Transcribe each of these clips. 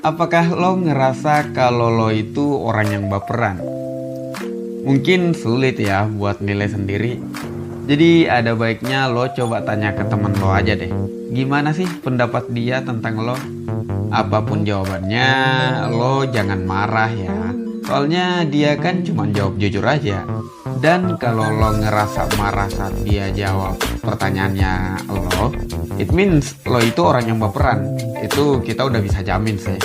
Apakah lo ngerasa kalau lo itu orang yang baperan? Mungkin sulit ya buat nilai sendiri. Jadi ada baiknya lo coba tanya ke temen lo aja deh. Gimana sih pendapat dia tentang lo? Apapun jawabannya, lo jangan marah ya. Soalnya dia kan cuma jawab jujur aja. Dan kalau lo ngerasa marah saat dia jawab pertanyaannya lo, it means lo itu orang yang baperan. Itu kita udah bisa jamin sih.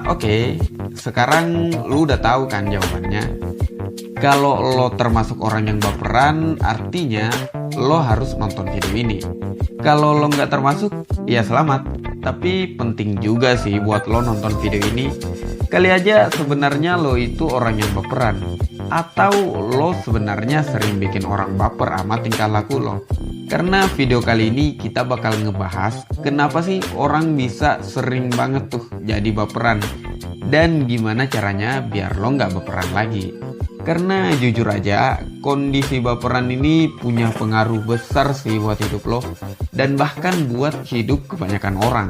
Oke, sekarang lu udah tahu kan jawabannya. Kalau lo termasuk orang yang baperan, artinya lo harus nonton video ini. Kalau lo nggak termasuk, ya selamat. Tapi penting juga sih buat lo nonton video ini. Kali aja sebenarnya lo itu orang yang baperan. Atau lo sebenarnya sering bikin orang baper sama tingkah laku lo. Karena video kali ini kita bakal ngebahas kenapa sih orang bisa sering banget tuh jadi baperan. Dan gimana caranya biar lo nggak baperan lagi. Karena jujur aja, kondisi baperan ini punya pengaruh besar sih buat hidup lo. Dan bahkan buat hidup kebanyakan orang.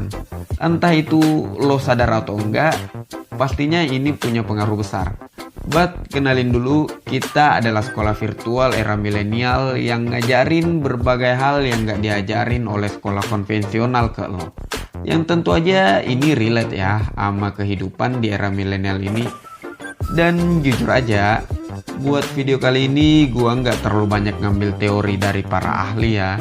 Entah itu lo sadar atau enggak, pastinya ini punya pengaruh besar. But kenalin dulu, kita adalah sekolah virtual era milenial yang ngajarin berbagai hal yang gak diajarin oleh sekolah konvensional ke lo. Yang tentu aja ini relate ya sama kehidupan di era milenial ini. Dan jujur aja, buat video kali ini gua nggak terlalu banyak ngambil teori dari para ahli ya.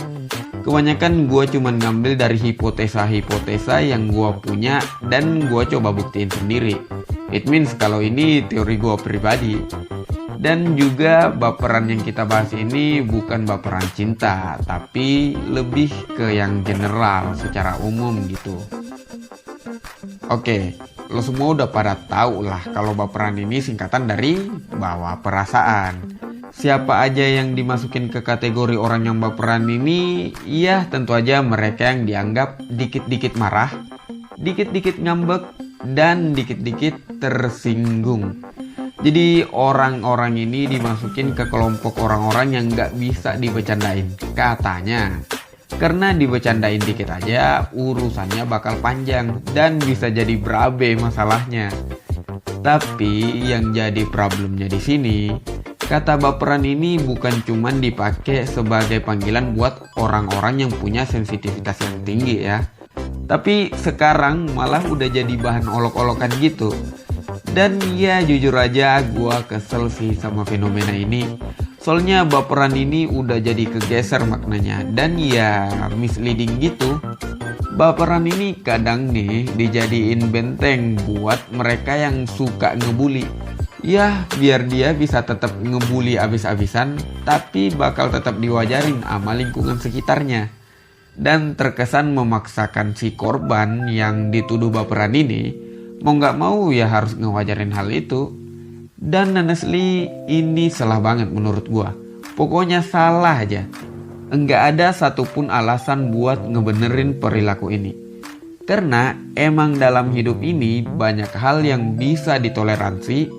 Kebanyakan gua cuman ngambil dari hipotesa-hipotesa yang gua punya dan gua coba buktiin sendiri. It means kalau ini teori gua pribadi. Dan juga baperan yang kita bahas ini bukan baperan cinta, tapi lebih ke yang general secara umum gitu. Oke, lo semua udah pada tahu lah kalau baperan ini singkatan dari bawa perasaan. Siapa aja yang dimasukin ke kategori orang yang baperan ini, ya tentu aja mereka yang dianggap dikit-dikit marah, dikit-dikit ngambek, dan dikit-dikit tersinggung. Jadi orang-orang ini dimasukin ke kelompok orang-orang yang gak bisa dibecandain, katanya. Karena dibecandain dikit aja urusannya bakal panjang dan bisa jadi berabe masalahnya. Tapi yang jadi problemnya di sini, kata baperan ini bukan cuman dipakai sebagai panggilan buat orang-orang yang punya sensitivitas yang tinggi ya. Tapi sekarang malah udah jadi bahan olok-olokan gitu. Dan ya jujur aja gua kesel sih sama fenomena ini. Soalnya baperan ini udah jadi kegeser maknanya dan ya misleading gitu. Baperan ini kadang nih dijadiin benteng buat mereka yang suka ngebully. Ya biar dia bisa tetap ngebully abis-abisan tapi bakal tetap diwajarin sama lingkungan sekitarnya. Dan terkesan memaksakan si korban yang dituduh baperan ini mau gak mau ya harus ngewajarin hal itu. Dan honestly ini salah banget menurut gua. Pokoknya salah aja. Enggak ada satupun alasan buat ngebenerin perilaku ini. Karena emang dalam hidup ini banyak hal yang bisa ditoleransi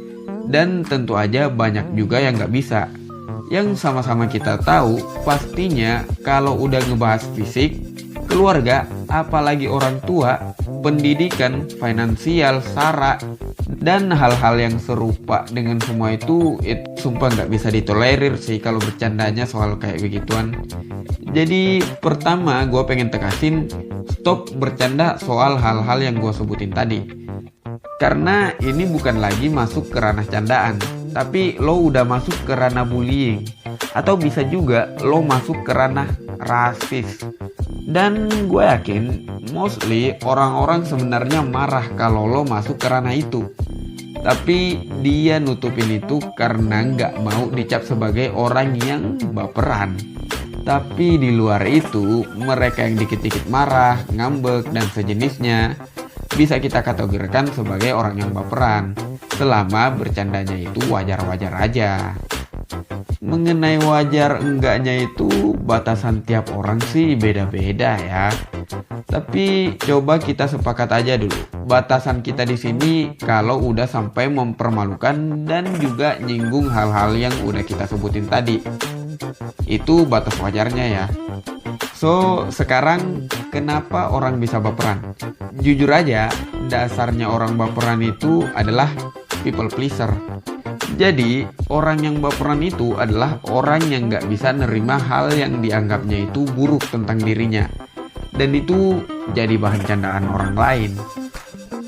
dan tentu aja banyak juga yang gak bisa. Yang sama-sama kita tahu pastinya kalau udah ngebahas fisik, keluarga, apalagi orang tua, pendidikan, finansial, sara, dan hal-hal yang serupa dengan semua itu sumpah nggak bisa ditolerir sih kalau bercandanya soal kayak begituan. Jadi pertama gue pengen tekasin stop bercanda soal hal-hal yang gue sebutin tadi. Karena ini bukan lagi masuk ke ranah candaan, tapi lo udah masuk ke ranah bullying. Atau bisa juga lo masuk ke ranah rasis. Dan gue yakin mostly orang-orang sebenarnya marah kalau lo masuk ke ranah itu. Tapi dia nutupin itu karena nggak mau dicap sebagai orang yang baperan. Tapi di luar itu mereka yang dikit-dikit marah, ngambek, dan sejenisnya bisa kita kategorikan sebagai orang yang baperan. Selama bercandanya itu wajar-wajar aja. Mengenai wajar enggaknya itu batasan tiap orang sih beda-beda ya. Tapi coba kita sepakat aja dulu. Batasan kita di sini kalau udah sampai mempermalukan dan juga nyinggung hal-hal yang udah kita sebutin tadi. Itu batas wajarnya ya. So, sekarang kenapa orang bisa baperan? Jujur aja, dasarnya orang baperan itu adalah people pleaser. Jadi, orang yang baperan itu adalah orang yang gak bisa nerima hal yang dianggapnya itu buruk tentang dirinya. Dan itu jadi bahan candaan orang lain.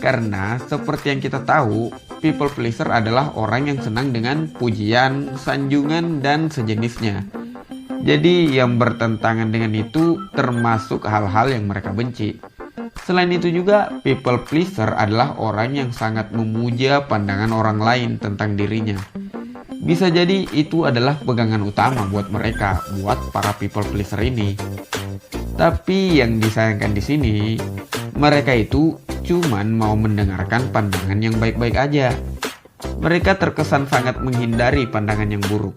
Karena seperti yang kita tahu, people pleaser adalah orang yang senang dengan pujian, sanjungan, dan sejenisnya. Jadi yang bertentangan dengan itu termasuk hal-hal yang mereka benci. Selain itu juga, people pleaser adalah orang yang sangat memuja pandangan orang lain tentang dirinya. Bisa jadi itu adalah pegangan utama buat mereka, buat para people pleaser ini. Tapi yang disayangkan di sini, mereka itu cuman mau mendengarkan pandangan yang baik-baik aja. Mereka terkesan sangat menghindari pandangan yang buruk.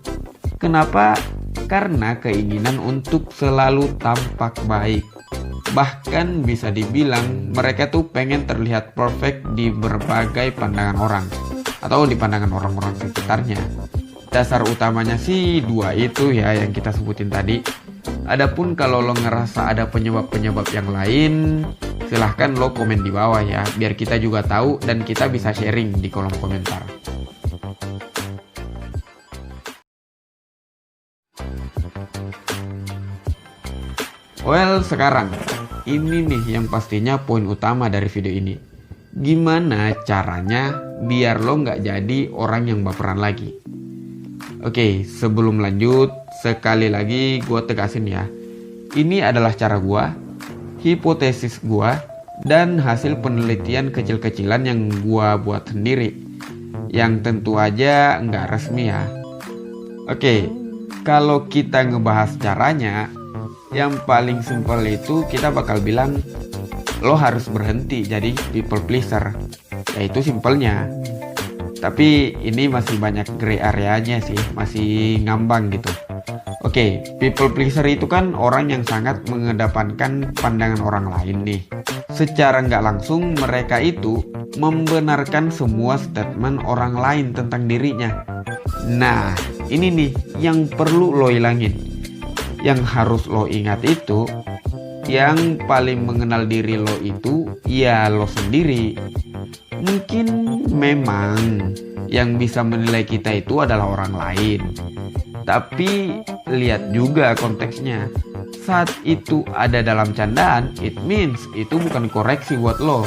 Kenapa? Karena keinginan untuk selalu tampak baik. Bahkan bisa dibilang mereka tuh pengen terlihat perfect di berbagai pandangan orang atau di pandangan orang-orang sekitarnya. Dasar utamanya sih dua itu ya yang kita sebutin tadi. Adapun kalau lo ngerasa ada penyebab-penyebab yang lain, silahkan lo komen di bawah ya, biar kita juga tahu dan kita bisa sharing di kolom komentar. Well, sekarang ini nih yang pastinya poin utama dari video ini. Gimana caranya biar lo nggak jadi orang yang baperan lagi? Oke, sebelum lanjut, sekali lagi gue tegasin ya. Ini adalah cara gue, hipotesis gue, dan hasil penelitian kecil-kecilan yang gue buat sendiri. Yang tentu aja nggak resmi ya. Oke, kalau kita ngebahas caranya, yang paling simpel itu kita bakal bilang lo harus berhenti jadi people pleaser. Ya itu simpelnya. Tapi ini masih banyak gray areanya sih, masih ngambang gitu. Oke, people pleaser itu kan orang yang sangat mengedepankan pandangan orang lain nih. Secara nggak langsung mereka itu membenarkan semua statement orang lain tentang dirinya. Nah, ini nih yang perlu lo hilangin. Yang harus lo ingat itu, yang paling mengenal diri lo itu ya lo sendiri. Mungkin memang yang bisa menilai kita itu adalah orang lain. Tapi lihat juga konteksnya. Saat itu ada dalam candaan, it means itu bukan koreksi buat lo.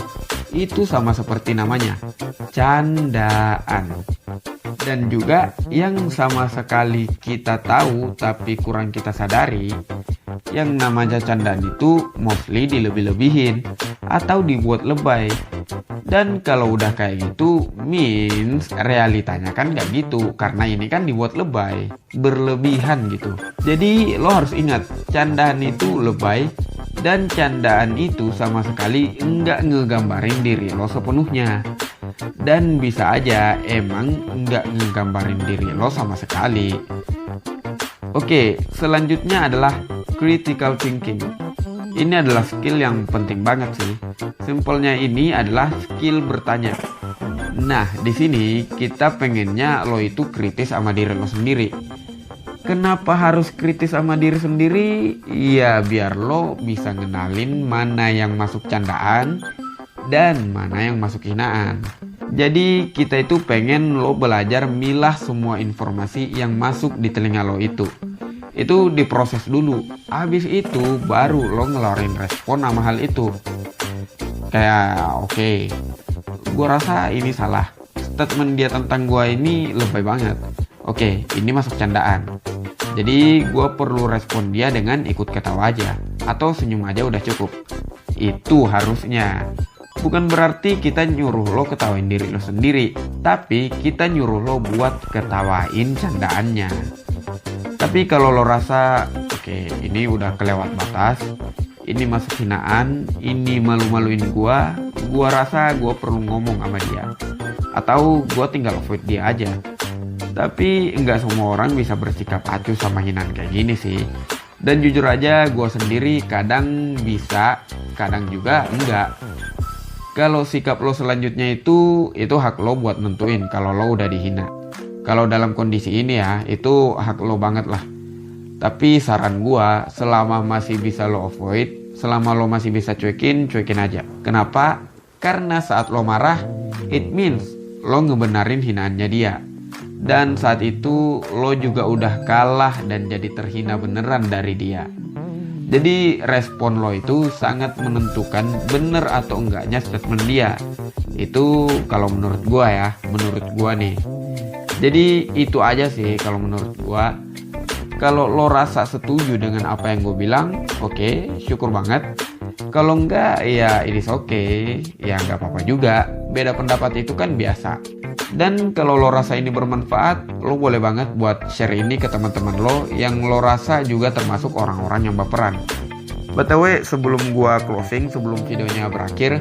Itu sama seperti namanya, candaan. Dan juga yang sama sekali kita tahu tapi kurang kita sadari, yang namanya candaan itu mostly dilebih-lebihin atau dibuat lebay. Dan kalau udah kayak gitu, means realitanya kan gak gitu, karena ini kan dibuat lebay, berlebihan gitu. Jadi lo harus ingat, candaan itu lebay, dan candaan itu sama sekali nggak ngegambarin diri lo sepenuhnya. Dan bisa aja emang nggak ngegambarin diri lo sama sekali. Oke, selanjutnya adalah critical thinking. Ini adalah skill yang penting banget sih. Simpelnya ini adalah skill bertanya. Nah, di sini kita pengennya lo itu kritis sama diri lo sendiri. Kenapa harus kritis sama diri sendiri? Ya biar lo bisa ngenalin mana yang masuk candaan dan mana yang masuk hinaan. Jadi kita itu pengen lo belajar milah semua informasi yang masuk di telinga lo itu. Itu diproses dulu. Habis itu baru lo ngeluarin respon sama hal itu. Kayak oke, gue rasa ini salah. Statement dia tentang gue ini lebay banget. Oke, ini masuk candaan. Jadi gue perlu respon dia dengan ikut ketawa aja, atau senyum aja udah cukup. Itu harusnya. Bukan berarti kita nyuruh lo ketawain diri lo sendiri, tapi kita nyuruh lo buat ketawain candaannya. Tapi kalau lo rasa oke, ini udah kelewat batas, ini masuk hinaan, ini malu-maluin gua rasa gua perlu ngomong sama dia, atau gua tinggal avoid dia aja. Tapi nggak semua orang bisa bersikap acuh sama hinaan kayak gini sih. Dan jujur aja gua sendiri kadang bisa, kadang juga enggak. Kalau sikap lo selanjutnya itu hak lo buat nentuin kalau lo udah dihina. Kalau dalam kondisi ini ya, itu hak lo banget lah. Tapi saran gua, selama masih bisa lo avoid, selama lo masih bisa cuekin aja. Kenapa? Karena saat lo marah, it means lo ngebenarin hinaannya dia. Dan saat itu lo juga udah kalah dan jadi terhina beneran dari dia. Jadi respon lo itu sangat menentukan bener atau enggaknya statement dia. Itu kalau menurut gua ya, menurut gua nih. Jadi itu aja sih kalau menurut gua. Kalau lo rasa setuju dengan apa yang gue bilang, oke, syukur banget. Kalau enggak, ya it is okay, ya nggak apa-apa juga. Beda pendapat itu kan biasa. Dan kalau lo rasa ini bermanfaat, lo boleh banget buat share ini ke teman-teman lo yang lo rasa juga termasuk orang-orang yang baperan. BTW, sebelum gua closing, sebelum videonya berakhir,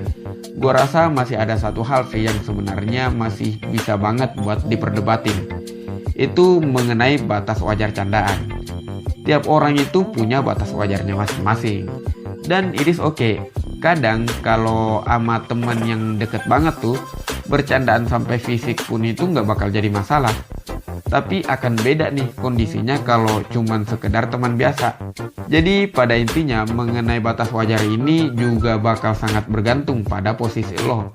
gua rasa masih ada satu hal sih yang sebenarnya masih bisa banget buat diperdebatin. Itu mengenai batas wajar candaan. Tiap orang itu punya batas wajarnya masing-masing. Dan it is okay. Kadang kalau sama teman yang deket banget tuh, bercandaan sampai fisik pun itu nggak bakal jadi masalah. Tapi akan beda nih kondisinya kalau cuman sekedar teman biasa. Jadi pada intinya mengenai batas wajar ini juga bakal sangat bergantung pada posisi lo.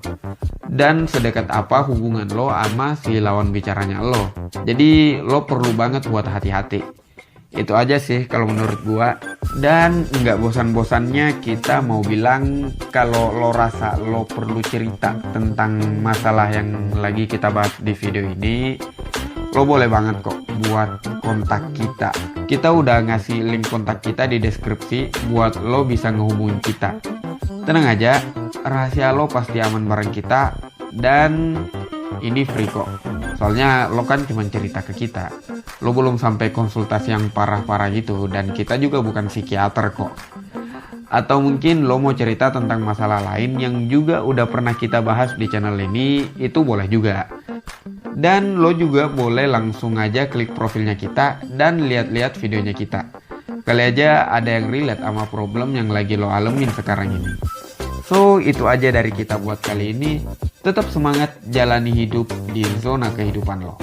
Dan sedekat apa hubungan lo sama si lawan bicaranya lo. Jadi lo perlu banget buat hati-hati. Itu aja sih kalau menurut gua. Dan nggak bosan-bosannya kita mau bilang kalau lo rasa lo perlu cerita tentang masalah yang lagi kita bahas di video ini, lo boleh banget kok buat kontak kita. Kita udah ngasih link kontak kita di deskripsi buat lo bisa ngehubungin kita. Tenang aja, rahasia lo pasti aman bareng kita. Dan ini free kok. Soalnya lo kan cuma cerita ke kita. Lo belum sampai konsultasi yang parah-parah gitu. Dan kita juga bukan psikiater kok. Atau mungkin lo mau cerita tentang masalah lain yang juga udah pernah kita bahas di channel ini, itu boleh juga. Dan lo juga boleh langsung aja klik profilnya kita dan lihat-lihat videonya kita. Kali aja ada yang relate sama problem yang lagi lo alamin sekarang ini. So, itu aja dari kita buat kali ini. Tetap semangat jalani hidup di zona kehidupan lo.